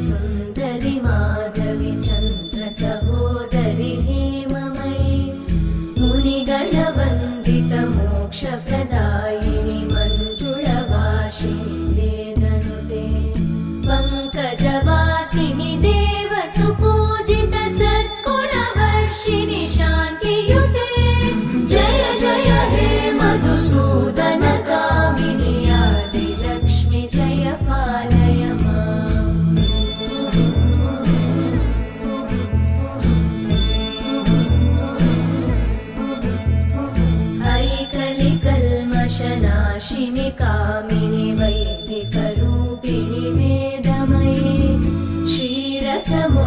सुन्दरि माधवि चन्द्र सहोदरि हेममयि मुनिगणवन्दित मोक्षप्रदायिनि मञ्जुळभाषिणि वेदनुते पङ्कजवासिनि देवसुपूजित सद्गुणवर्षिणि शान्तियुते जय जय हे मधुसूदन कामिनि आदिलक्ष्मि जय पालय माम्। ऐकलिकल्मषनाशिनि कामिनि वैदिकरूपिणि वेदमये क्षीरसमो